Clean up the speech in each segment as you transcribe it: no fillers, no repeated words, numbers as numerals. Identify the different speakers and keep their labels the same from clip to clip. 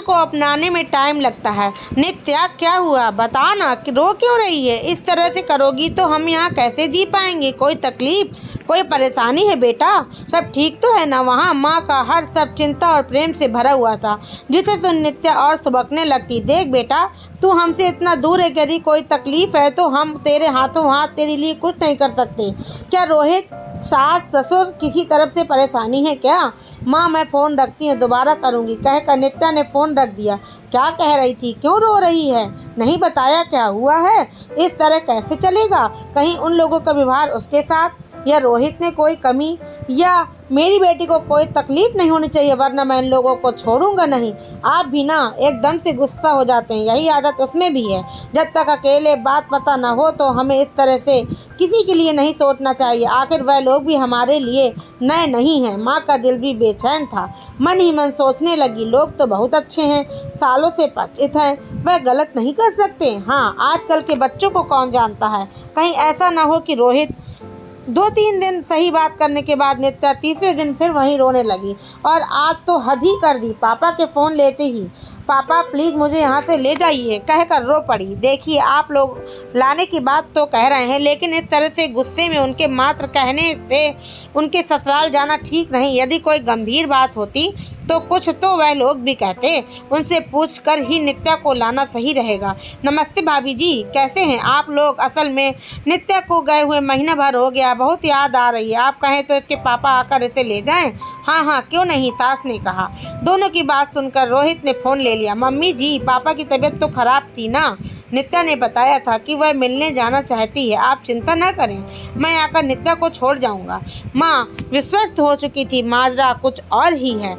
Speaker 1: को अपनाने में टाइम लगता है। नित्या क्या हुआ, बता ना, कि रो क्यों रही है? इस तरह से करोगी तो हम यहाँ कैसे जी पाएंगे? कोई तकलीफ, कोई परेशानी है बेटा? सब ठीक तो है ना वहाँ? माँ का हर सब चिंता और प्रेम से भरा हुआ था, जिसे सुन नित्या और सुबकने लगती। देख बेटा, तू हमसे इतना दूर है, यदि कोई तकलीफ है तो हम तेरे हाथों हाथ तेरे लिए कुछ नहीं कर सकते। क्या रोहित, सास ससुर किसी तरफ से परेशानी है क्या? माँ मैं फ़ोन रखती हूँ, दोबारा करूँगी, कहकर नित्या ने फ़ोन रख दिया। क्या कह रही थी? क्यों रो रही है? नहीं बताया क्या हुआ है? इस तरह कैसे चलेगा? कहीं उन लोगों का व्यवहार उसके साथ या रोहित ने कोई कमी, या मेरी बेटी को कोई तकलीफ नहीं होनी चाहिए, वरना मैं इन लोगों को छोड़ूंगा नहीं। आप भी ना एकदम से गुस्सा हो जाते हैं, यही आदत उसमें भी है। जब तक अकेले बात पता ना हो तो हमें इस तरह से किसी के लिए नहीं सोचना चाहिए। आखिर वह लोग भी हमारे लिए नए नहीं हैं। माँ का दिल भी बेचैन था, मन ही मन सोचने लगी, लोग तो बहुत अच्छे हैं, सालों से परिचित हैं, वह गलत नहीं कर सकते। हाँ, आजकल के बच्चों को कौन जानता है, कहीं ऐसा ना हो कि रोहित। 2-3 दिन सही बात करने के बाद नित्या तीसरे दिन फिर वहीं रोने लगी, और आज तो हद ही कर दी। पापा के फ़ोन लेते ही, पापा प्लीज़ मुझे यहाँ से ले जाइए, कहकर रो पड़ी। देखिए, आप लोग लाने की बात तो कह रहे हैं, लेकिन इस तरह से गुस्से में उनके मात्र कहने से उनके ससुराल जाना ठीक नहीं। यदि कोई गंभीर बात होती तो कुछ तो वह लोग भी कहते, उनसे पूछ कर ही नित्या को लाना सही रहेगा। नमस्ते भाभी जी, कैसे हैं आप लोग? असल में नित्या को गए हुए महीना भर हो गया, बहुत याद आ रही है। आप कहें तो इसके पापा आकर इसे ले जाएं? हाँ हाँ, क्यों नहीं, सास ने कहा। दोनों की बात सुनकर रोहित ने फ़ोन ले लिया। मम्मी जी, पापा की तबीयत तो खराब थी ना, नित्या ने बताया था कि वह मिलने जाना चाहती है। आप चिंता न करें, मैं आकर नित्या को छोड़ जाऊंगा। माँ विश्वस्त हो चुकी थी, माजरा कुछ और ही है।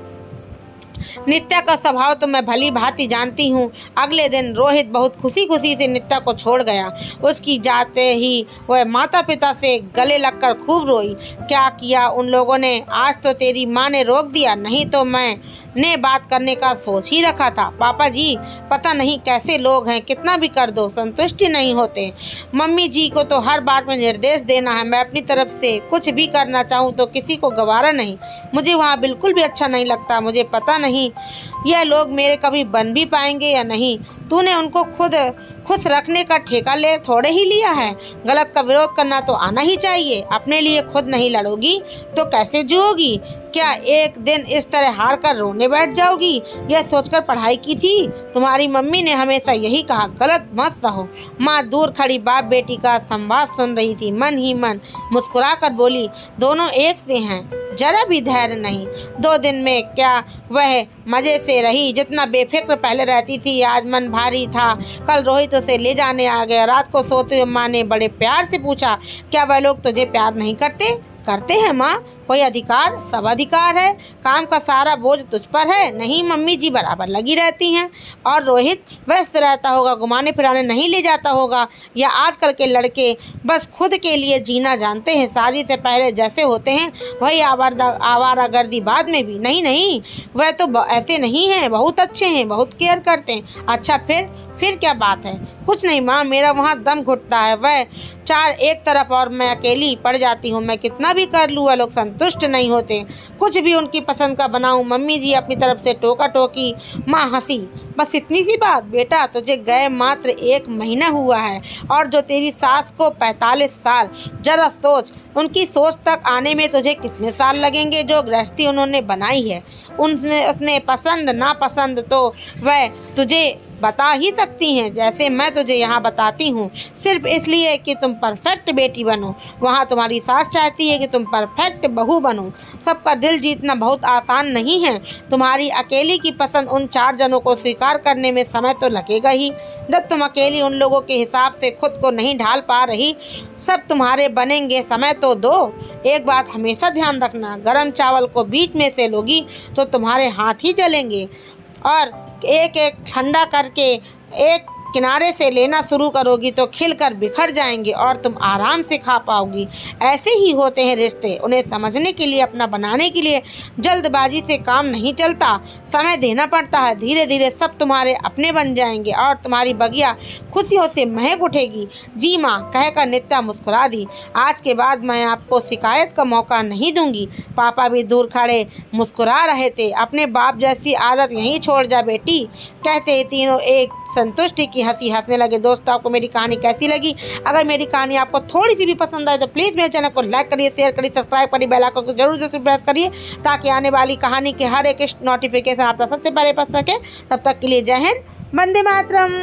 Speaker 1: नित्या का स्वभाव तो मैं भली भांति जानती हूँ। अगले दिन रोहित बहुत खुशी खुशी से नित्या को छोड़ गया। उसकी जाते ही वह माता पिता से गले लगकर खूब रोई। क्या किया उन लोगों ने? आज तो तेरी माँ ने रोक दिया, नहीं तो मैं ने बात करने का सोच ही रखा था। पापा जी, पता नहीं कैसे लोग हैं, कितना भी कर दो संतुष्टि नहीं होते। मम्मी जी को तो हर बात में निर्देश देना है। मैं अपनी तरफ से कुछ भी करना चाहूँ तो किसी को गवारा नहीं। मुझे वहाँ बिल्कुल भी अच्छा नहीं लगता। मुझे पता नहीं यह लोग मेरे कभी बन भी पाएंगे या नहीं। तूने उनको खुश रखने का ठेका ले थोड़े ही लिया है। गलत का विरोध करना तो आना ही चाहिए। अपने लिए खुद नहीं लड़ोगी तो कैसे जियोगी? क्या एक दिन इस तरह हार कर रोने बैठ जाओगी? यह सोचकर पढ़ाई की थी? तुम्हारी मम्मी ने हमेशा यही कहा, गलत मत रहो। माँ दूर खड़ी बाप बेटी का संवाद सुन रही थी, मन ही मन मुस्कुरा कर बोली, दोनों एक से हैं, जरा भी धैर्य नहीं। 2 दिन में क्या वह मज़े से रही जितना बेफिक्र पहले रहती थी। आज मन भारी था। कल रोहित उसे ले जाने आ गया। रात को सोते हुए माँ ने बड़े प्यार से पूछा, क्या वह लोग तुझे प्यार नहीं करते? करते हैं माँ, कोई अधिकार, सब अधिकार है। काम का सारा बोझ तुझ पर है। नहीं मम्मी जी बराबर लगी रहती हैं। और रोहित व्यस्त रहता होगा, घुमाने फिराने नहीं ले जाता होगा। या आजकल के लड़के बस खुद के लिए जीना जानते हैं, शादी से पहले जैसे होते हैं वही आवारागर्दी बाद में भी। नहीं नहीं, वह तो ऐसे नहीं हैं, बहुत अच्छे हैं, बहुत केयर करते हैं। अच्छा फिर क्या बात है? कुछ नहीं माँ, मेरा वहाँ दम घुटता है। वह 4 एक तरफ और मैं अकेली पड़ जाती हूँ। मैं कितना भी कर लूँ, वह लोग संतुष्ट नहीं होते। कुछ भी उनकी पसंद का बनाऊँ। मम्मी जी अपनी तरफ से टोका टोकी। माँ हंसी, बस इतनी सी बात? बेटा तुझे गए मात्र 1 महीना हुआ है, और जो तेरी सास को 45 साल। जरा सोच, उनकी सोच तक आने में तुझे कितने साल लगेंगे? जो गृहस्थी उन्होंने बनाई है, उसने पसंद नापसंद तो वह तुझे बता ही सकती हैं, जैसे मैं तुझे यहाँ बताती हूँ, सिर्फ इसलिए कि तुम परफेक्ट बेटी बनो। वहाँ तुम्हारी सास चाहती है कि तुम परफेक्ट बहू बनो। सबका दिल जीतना बहुत आसान नहीं है। तुम्हारी अकेली की पसंद उन 4 जनों को स्वीकार करने में समय तो लगेगा ही। जब तुम अकेली उन लोगों के हिसाब से खुद को नहीं ढाल पा रही, सब तुम्हारे बनेंगे, समय तो दो। एक बात हमेशा ध्यान रखना, गरम चावल को बीच में से लोगी तो तुम्हारे हाथ ही जलेंगे, और एक एक ठंडा करके एक किनारे से लेना शुरू करोगी तो खिलकर बिखर जाएंगे और तुम आराम से खा पाओगी। ऐसे ही होते हैं रिश्ते, उन्हें समझने के लिए, अपना बनाने के लिए जल्दबाजी से काम नहीं चलता, समय देना पड़ता है। धीरे धीरे सब तुम्हारे अपने बन जाएंगे और तुम्हारी बगिया खुशियों से महक उठेगी। जी माँ, कहकर नित्या मुस्कुरा दी। आज के बाद मैं आपको शिकायत का मौका नहीं दूंगी। पापा भी दूर खड़े मुस्कुरा रहे थे। अपने बाप जैसी आदत यहीं छोड़ जा बेटी, कहते ही तीनों एक संतुष्टि की हंसी हंसने लगे। दोस्तों, आपको मेरी कहानी कैसी लगी? अगर मेरी कहानी आपको थोड़ी सी भी पसंद आए तो प्लीज़ मेरे चैनल को लाइक करिए, शेयर करिए, सब्सक्राइब करिए, बेल आइकन को जरूर से प्रेस करिए ताकि आने वाली कहानी के हर एक नोटिफिकेशन आप तक सबसे पहले पा सके। तब तक के लिए जय हिंद, वंदे मातरम।